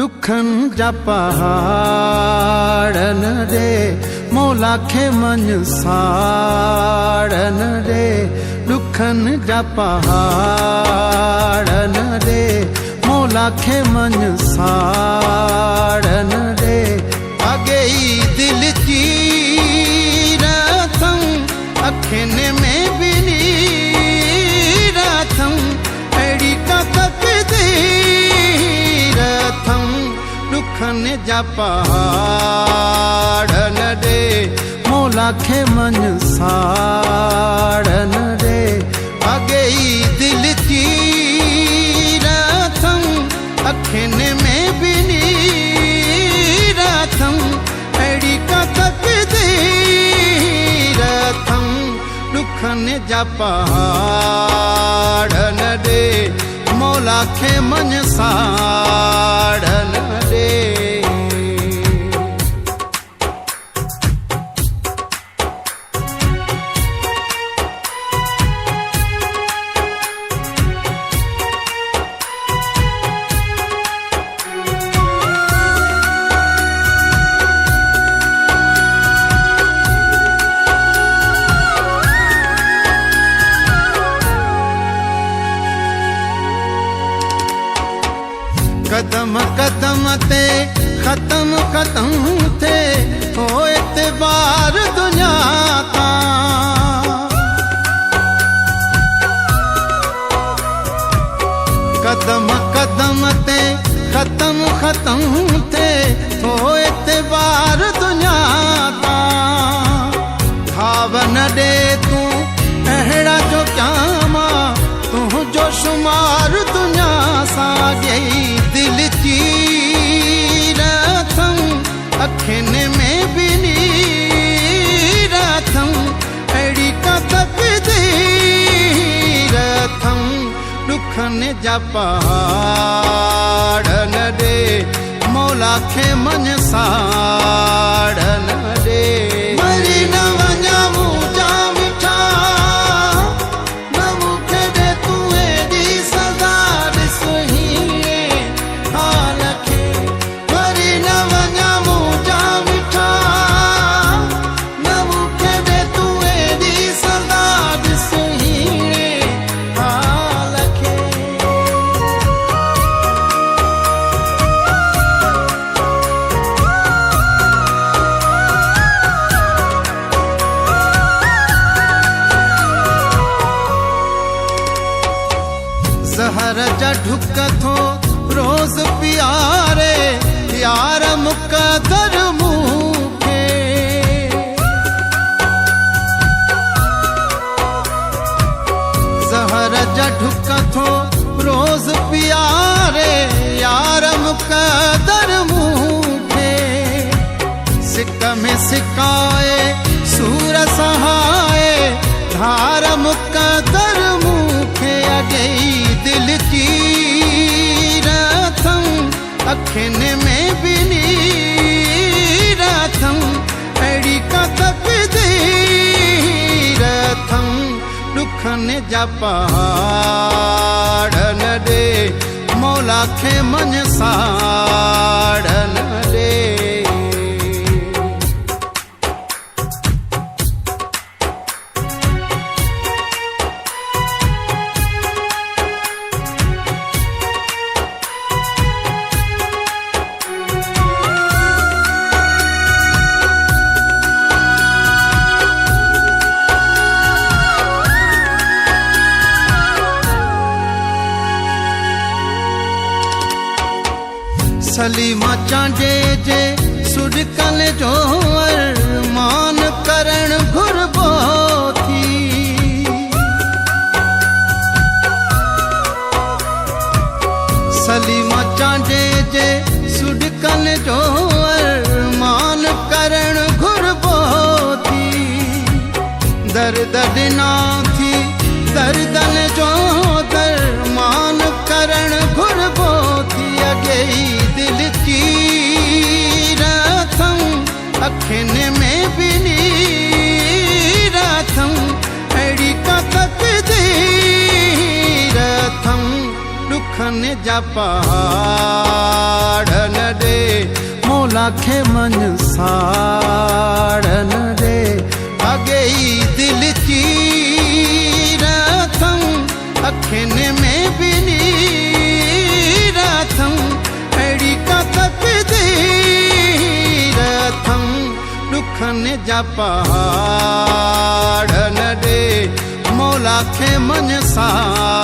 दुखन जा पहाड़न दे मौला खे मन साड़न दे दुखन जा पहाड़न दे मौला खे मन साड़न दे आगे ही दिल चीरथम अखिन में भी नीरथम अड़ी का तकदीरथम दुखन जा पहाड़न दे मौला खे मन साड़न दे आगे ही दिल चीरथम अखिन में भी नीरथम अड़ी का तकदीरथम दुखन जा पहाड़न दे मौला खे मन साड़न दे कदम कदम ते खत्म खत्म थे हो एतबार दुनिया का कदम कदम ते खत्म खत्म थे हो एतबार दुनिया का खावन दे तू अहड़ा जो क्यामा तू जो शुमार दुनिया सा गई दिल चीरथम अखिन में भी नीरथम अड़ी का तकदीरथम दुखन जा पहाड़न दे मौला खे मन साड़न दे मरी न वञा मुंहिंजा मिठा न मूंखे दे तूं एॾी सदा ॾिस हाल खे मरी न वञा मुंहिंजा मिठा न मूंखे दे तूं एॾी सदा ॾिस हाल खे ज़हर जा ढुक थो रोज़ प्यारे यार मुक़दर मूंखे ज़हर जा ढुक थो रोज़ प्यारे यार मुक़दर मूंखे सिक में सिकाए सूर सहाए धार मुक़दर मूंखे अॻे दिल चीरथम अखिन में भी नीरथम अड़ी का तकदीरथम दुखन जा पहाड़न दे मौला खे मन साड़न दे सलीमा चांडे जे सुडकल जो अरमान करण घुरबो थी सलीमा चांडे जे सुडकल जो अरमान करण घुरबो थी दर्द ॾिना थी दर्दन जो दरमान करण घुरबो थी अॻे दिल चीरथम अखिन में भी नीरथम अड़ी का तकदीरथम दुखन जा पहाड़ ॾे मौला खे मन साड़न ॾे अॻे ई दिल चीर अथऊं अखियुनि में बि नीर अथऊं अहिड़ी का तक़दीर अथऊं ॾुखनि जा पहाड़ न ॾे मौला खे मन सां